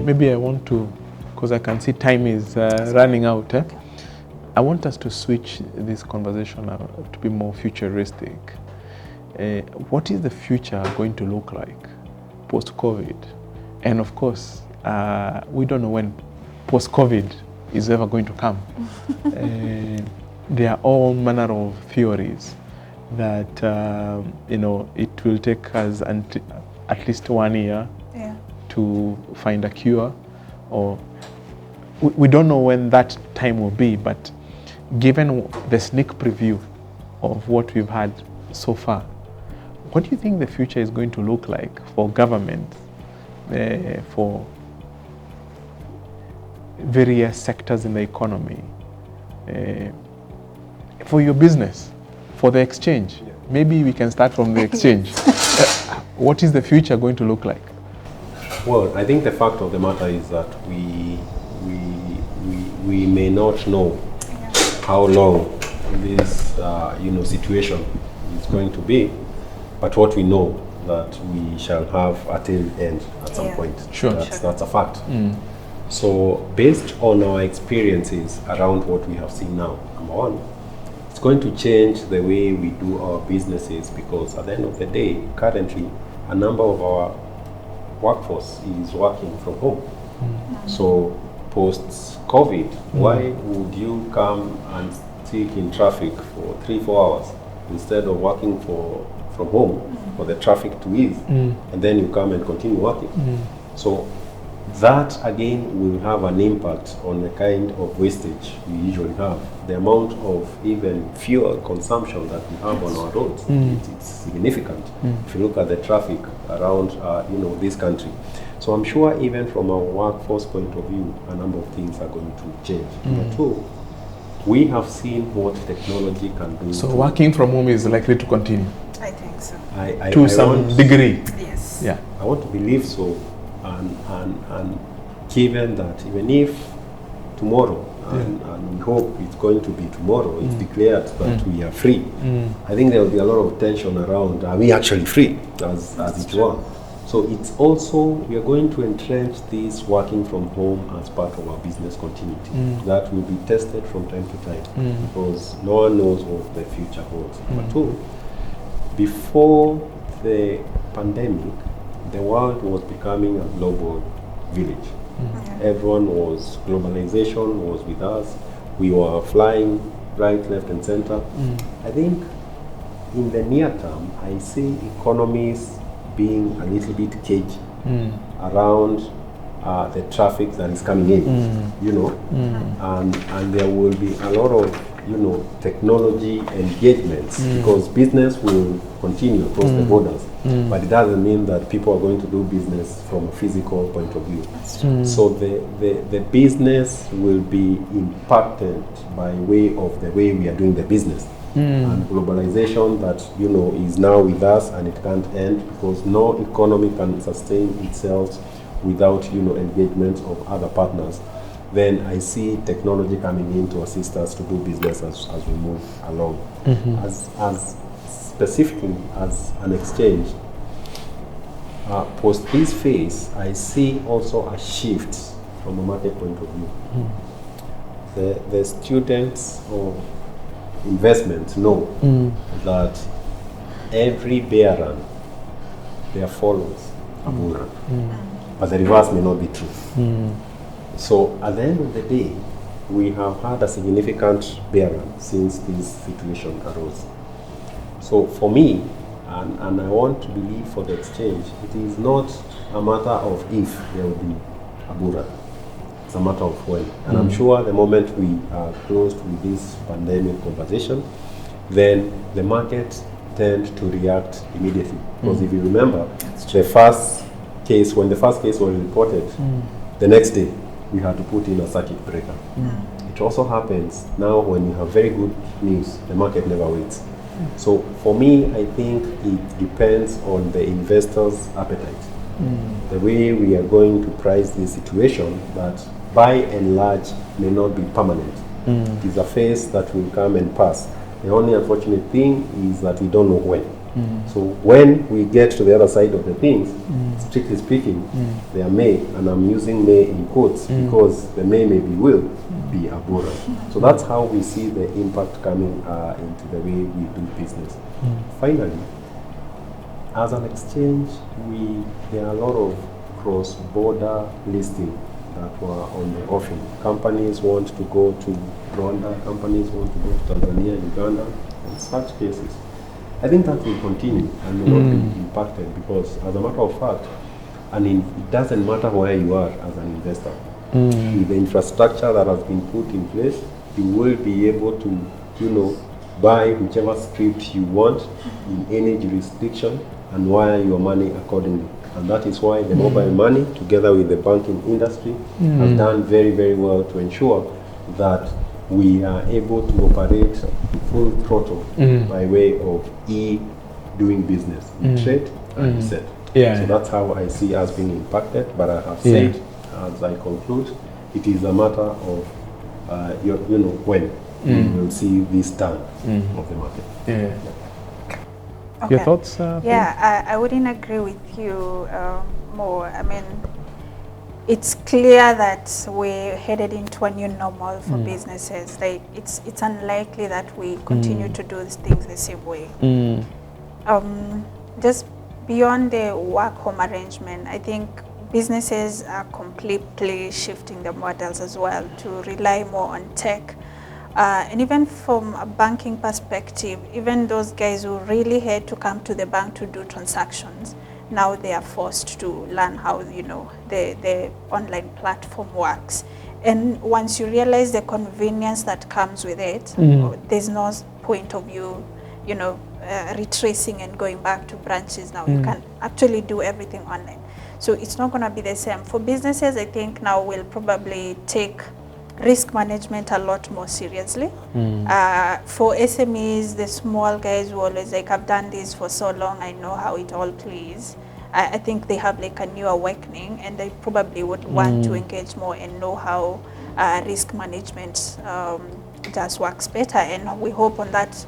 Maybe I want to, because I can see time is running out. I want us to switch this conversation to be more futuristic. What is the future going to look like post-COVID? And of course, we don't know when post-COVID is ever going to come. There are all manner of theories that it will take us at least 1 year to find a cure, or we don't know when that time will be, but given the sneak preview of what we've had so far, what do you think the future is going to look like for government, for various sectors in the economy, for your business, for the exchange? Maybe we can start from the exchange. What is the future going to look like? Well, I think the fact of the matter is that we may not know how long this situation is going to be, but what we know that we shall have a tail end at some point. Sure. That's a fact. So based on our experiences around what we have seen now, number one, it's going to change the way we do our businesses, because at the end of the day, currently, a number of our workforce is working from home. So post-COVID, why would you come and stick in traffic for 3-4 hours instead of working from home for the traffic to ease, and then you come and continue working? So that again will have an impact on the kind of wastage we usually have. The amount of even fuel consumption that we have on our roads, it's significant. If you look at the traffic around this country. So I'm sure even from a workforce point of view, a number of things are going to change. Number two, we have seen what technology can do. So working from home is likely to continue? I think so. To some degree? Yes. Yeah. I want to believe so, and given that even if tomorrow, and we hope it's going to be tomorrow, it's declared that we are free, I think there will be a lot of tension around, are we actually free, as it were? So it's also, we are going to entrench this working from home as part of our business continuity. That will be tested from time to time, because no one knows what the future holds. Number two, before the pandemic, the world was becoming a global village. Everyone was, globalization was with us. We were flying right, left, and center. I think in the near term, I see economies being a little bit cagey around the traffic that is coming in, and there will be a lot of technology engagements, because business will continue across the borders, but it doesn't mean that people are going to do business from a physical point of view. So the business will be impacted by way of the way we are doing the business. And globalization that is now with us, and it can't end, because no economy can sustain itself without engagement of other partners. Then I see technology coming in to assist us to do business as we move along. As specifically as an exchange, post this phase, I see also a shift from a market point of view. The students of investment know that every bear run, there follows a bull run. But the reverse may not be true. So at the end of the day, we have had a significant bear run since this situation arose. So for me, and I want to believe for the exchange, it is not a matter of if there will be a bull run. It's a matter of when. And I'm sure the moment we are closed with this pandemic conversation, then the market tend to react immediately. Because if you remember, when the first case was reported, the next day we had to put in a circuit breaker. It also happens now when you have very good news, the market never waits. So for me, I think it depends on the investor's appetite. The way we are going to price this situation, that by and large may not be permanent. It is a phase that will come and pass. The only unfortunate thing is that we don't know when. So when we get to the other side of the things, strictly speaking, there may, and I'm using may in quotes because the may maybe will be abhorrent. So that's how we see the impact coming into the way we do business. Finally, as an exchange, there are a lot of cross-border listing that were on the offering. Companies want to go to Rwanda, companies want to go to Tanzania, Uganda, and such cases. I think that will continue and will not be impacted because, as a matter of fact, it doesn't matter where you are as an investor. With the infrastructure that has been put in place, you will be able to, buy whichever script you want in any jurisdiction and wire your money accordingly. And that is why the mobile money, together with the banking industry, has done very, very well to ensure that we are able to operate full throttle by way of doing business, trade and reset. So that's how I see us being impacted. But I have said, as I conclude, it is a matter of when we will see this turn of the market. Okay. Your thoughts? I wouldn't agree with you more. I mean, it's clear that we're headed into a new normal for businesses. Like it's unlikely that we continue to do things the same way. Just beyond the work-home arrangement, I think businesses are completely shifting the models as well to rely more on tech. And even from a banking perspective, even those guys who really had to come to the bank to do transactions, now they are forced to learn how the online platform works. And once you realize the convenience that comes with it, there's no point of you retracing and going back to branches now. You can actually do everything online. So it's not going to be the same. For businesses, I think now we'll probably take risk management a lot more seriously. For SMEs, the small guys who always like, I've done this for so long, I know how it all plays. I think they have like a new awakening, and they probably would want to engage more and know how risk management just works better. And we hope on that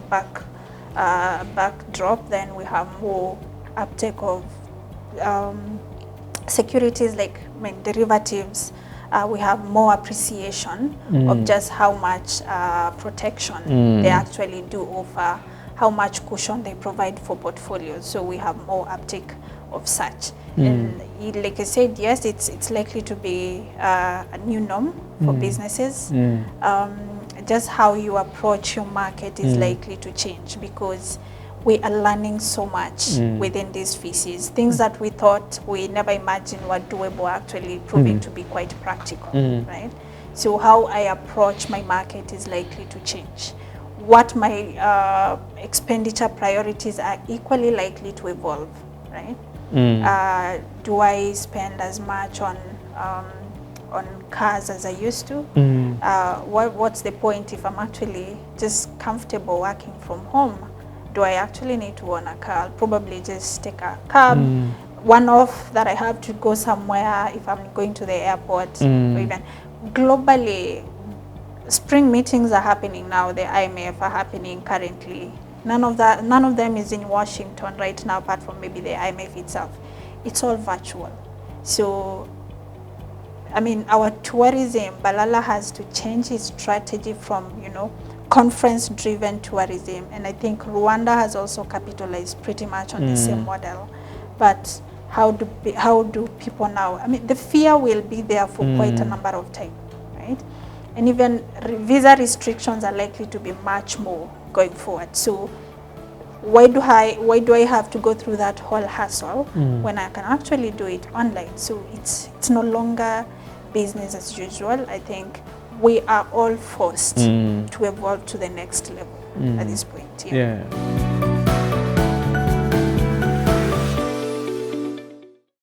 backdrop, then we have more uptake of securities like derivatives. We have more appreciation of just how much protection they actually do offer, how much cushion they provide for portfolios. So we have more uptake of such. And like I said, yes, it's likely to be a new norm for businesses. Just how you approach your market is likely to change because we are learning so much within these species. Things that we thought we never imagined were doable are actually proving to be quite practical, right? So how I approach my market is likely to change. What my expenditure priorities are equally likely to evolve, right? Do I spend as much on cars as I used to? What's the point if I'm actually just comfortable working from home? Do I actually need to own a car? I'll probably just take a cab, one-off that I have to go somewhere if I'm going to the airport. Or even globally, spring meetings are happening now. The IMF are happening currently. None of them is in Washington right now, apart from maybe the IMF itself. It's all virtual. So, I mean, our tourism, Balala has to change his strategy from, conference-driven tourism, and I think Rwanda has also capitalized pretty much on the same model. But how do people now? I mean, the fear will be there for quite a number of time, right? And even visa restrictions are likely to be much more going forward. So why do I have to go through that whole hassle when I can actually do it online? So it's no longer business as usual. I think we are all forced to evolve to the next level at this point. Yeah.